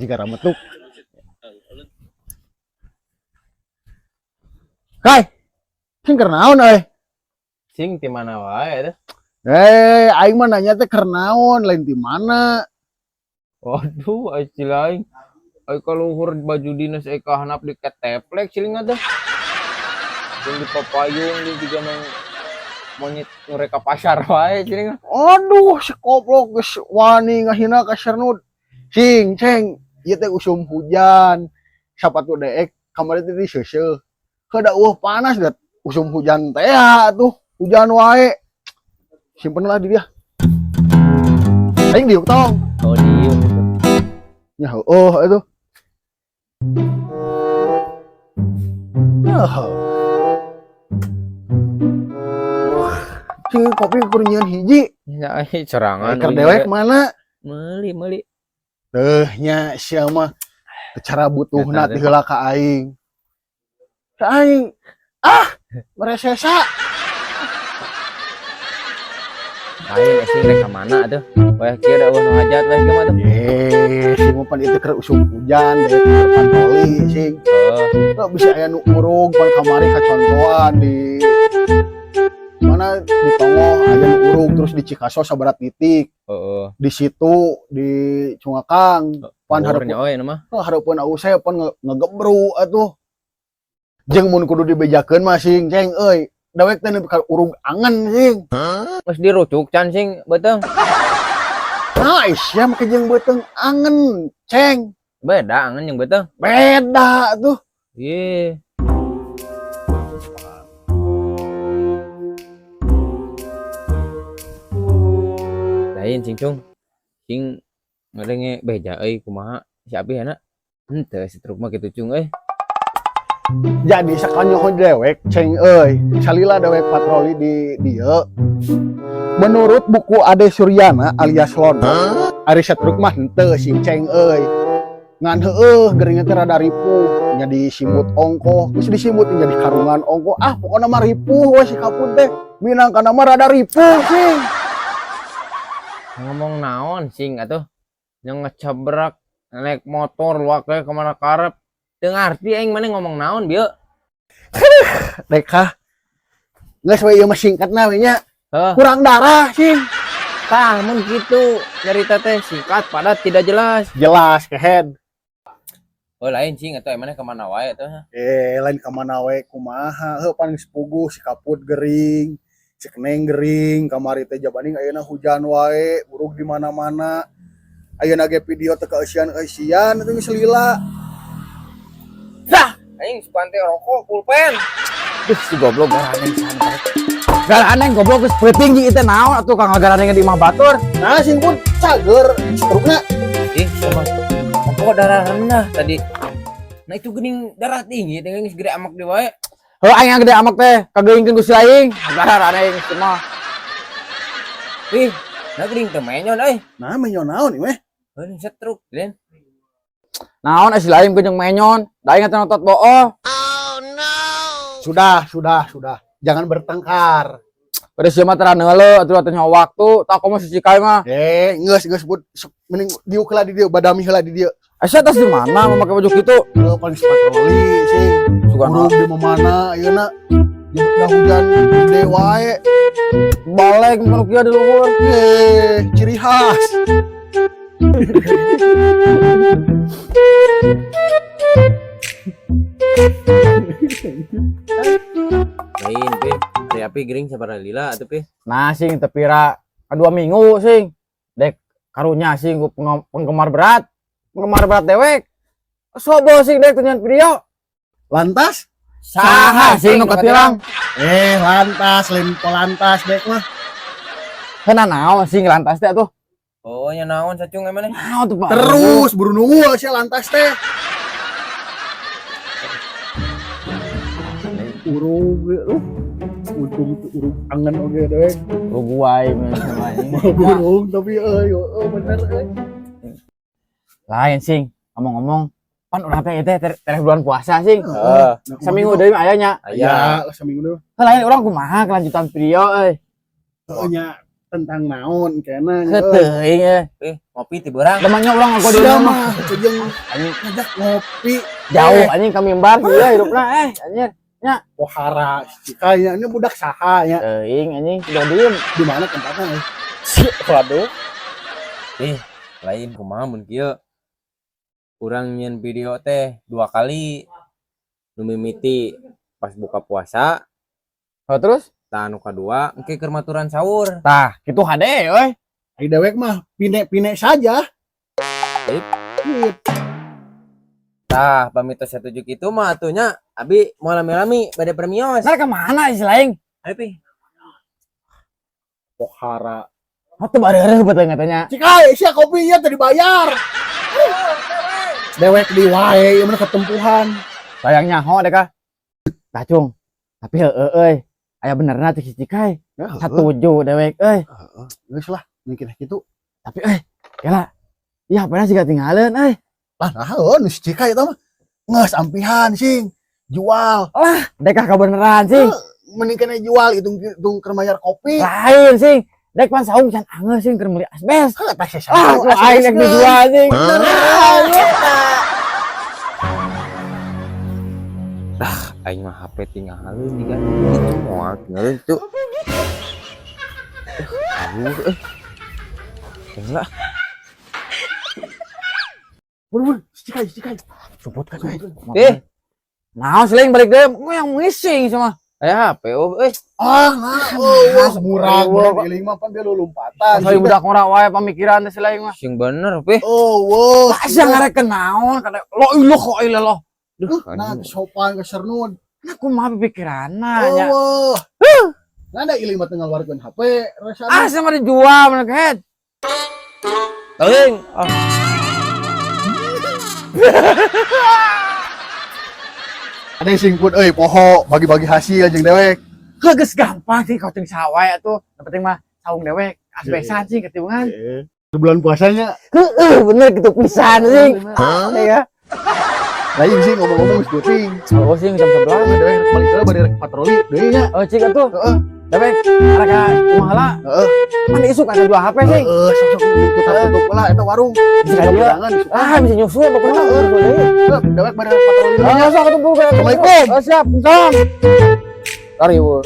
Jika rametuk kai sing keur naon euy Sing di mana wae teh? aing mah nanya teh keur naon lain di mana. Waduh, ai cilaing. Ai kaluhur baju dinas eka handap di keteplek ciling teh. Sing di papayung di juga nang monyet mereka pasar wae ciling. Aduh si goblok geus wani ngahina ka Sernut cing ceng ieu teh usum hujan sapatu deek kamari teh diseuseuh heuda panas dat usum hujan teh atuh hujan wae simpenlah di dia aing diuk tong Oh dieu. nya heueuh atuh cing kopi kurnian hiji Ya ai cerangan. keur dewek mana Meuli. nya sia mah cara butuhna teh heula ka aing. Ka aing meresesa. Lain sing rek ka mana atuh? Wah kieu da nu hajat weh ge mah tuh. Sing pan itu keur usum hujan dari patroli sing. Kok bisa aya nu urug pan kamari kacontoan di mana di Tongo aya nu urug terus di Cikaso sabarat titik. Heeh. Di situ di Cungakang pan Hareupeun oe mah. hareupeun au saya pan ngegebru atuh. Jeung mun kudu dibejakeun mah sing ceng euy. Dawek teh nepi ka urug angen sing. Geus dirucuk can sing beuteung. Aisyah make jeung beuteung angen ceng. Beda angen jeung beuteung. Beda tuh. Ieu. Lain cing cung. Cing ngarenge beja euy kumaha si Abi hana? Henteu si truk mah kitu cung euy. Jadi sakanyoho dewek ceng euy salila dewek patroli di dieu menurut buku Ade Suryana alias Lono ari satruk mah henteu sing ceng euy ngan heueuh geuring teh rada ripuh nya disimut ongkoh geus disimut jadi karungan ongkoh pokona mah ripuh we si kapun teh minangkana mah rada ripuh sing Ngomong naon sing atuh? Yang ngecabrak naik motor luak we kemana karep. Teu ngarti aing maneh ngomong naon bieu. Deka geus we ieu mah singkatna we nya kurang darah sing Tah mun kitu nyarita teh singkat padat tidak jelas. jelas kehead Oh lain sing atuh maneh kemana wae atuh. lain ka mana we kumaha heuh paling sepuguh si kaput gering si keneng gering kamari teh jabaning ayeuna hujan wae buruk di mana-mana ayeuna ge video teh keeusian teh geus lila Dah aing suka teh rokok pulpen. Si goblok garaneng santai. Garaneng goblok geus peuting jeung ieu naon atuh kang garaneng di imah batur. nah sing pun cager strukna Ih sama pokok darah rendah tadi. Nah itu geuning darah tinggi teh geus gede amak di wae. Heuh aing gede amak teh kageungkeun Gusti aing. Garaneng mah. Ih, nah geuning teh menyon euy. nah menyon naon ieu meh Heuh setruk den. Naon asli lain jeung menyon. Da aing teh notot booh. sudah jangan bertengkar Pada sieu mah tara neuleuh atuh teh nyawa waktu tak komo sicikay mah. geus bud mending diuk heula di dieu badami heula di dieu Asa tas di mana memakai baju kitu? paling patroli sing Sugan burung di mana ayeuna udah hujan gede wae balik mun kieu di luhur. ciri khas Lain pi, hari api gering sabaraha lila atuh pi. Nah sing teu pira 2 minggu sing. Dek karunya sing penggemar berat. Penggemar berat dewek. Sobo sing dek tunyan video. lantas Saha sing nu katirang? lantas lain polantas dek mah Heuh naon sing lantas teh atuh? Oh nya naon sacung emang nih? Naon tuh Pak? terus buru nunggu sia lantas teh urung untung itu urung angan oge dewek. Uruguay men sama ini. Burung tapi bener Lain sing, ngomong-ngomong, pan urang teh teh tereh bulan puasa sing. Heeh. Seminggu deui mah aya nya. Ya, seminggu deh. Lain urang kumaha kelanjutan video euy. Nya tentang naon kena. Teuing Ngopi ti beurang. Demangnya urang ngagua di Sia rumah. mah jeung Anjing ngajak ngopi jauh anjing ka mimbar ieu hidupna anjing. pohara kayaknya ini budak saha ya. Teuing anjing udah diem. Di mana tempatnya? Waduh. Lain kumaha mun kieu. Urang nyen video teh 2 kali. Nu mimiti pas buka puasa, Oh, terus? tah anu kadua engke keur maturan sahur. Tah, kitu hade euy. Ai dewek mah pine-pine saja. Tah, pamit setuju kitu mah atunya abi mau lami-lami bade premios. Ntar kemana sih lain? Ayo pi. Pohara. Oh tuh bareng betul katanya. Cikai sia kopinya tadi bayar. Dewek di wae mana ketempuhan. Sayangnya ho deh kah. Tacung. Tapi euy. Aya benerna teh cikai. Satuju dewek euy. Geus lah mikir kitu. Tapi gila. Ya pernah sih ketinggalan euy. Lah naon si Cikai eta mah. Geus ampihan sing. Jual. Dekah kebeneran sih. Mending kena jual hitung keur mayar kopi. Lain sih. Dek pan saung can angeuh sih keur meuli asbes. Eta sih Kok aing nek dijual sih. Aing mah HP tinggalin juga. Itu moal tinggalin tuh. Aduh. Enggak. Bur, Cikai. Suput kan. Nah, seling balik deh. Kok yang missing sama. HP murah iling mah pan dia lompatan. Saya budak ngora wae pamikiran teh selain mah. sing bener pi. Oh, Asa ngarek kenaon kada lo ilu kok ieu loh. nah sopan ke sernud. Aku mah pikiranna nya. Oh. Nada iling mah teu ngaluarkeun HP rasana. Ah sama dijual mana kehet. Teuing. Ada yang singput poho bagi-bagi hasil jeung dewek. Geus gampang sih kau teu sawae atuh. Yang penting mah saung dewek asbesan sih ketiungan. Bulan puasanya Bener gitu pisan sih. Ya. lain sih ngomong-ngomong geus penting. Oh sih jam 11 Dewek balik heula bade rek patroli deui nya. Oh cik atuh. Dewek araka kumaha Heeh. kan isuk ada 2 HP sih. Sok ikut tutup lah eta warung. Bisa dia. Bisa nyusul pokoknya boleh. Dewek bade rek patroli deui nya. Sok atuh Bu. Assalamualaikum. Siap. Salam. Sorry, Bu.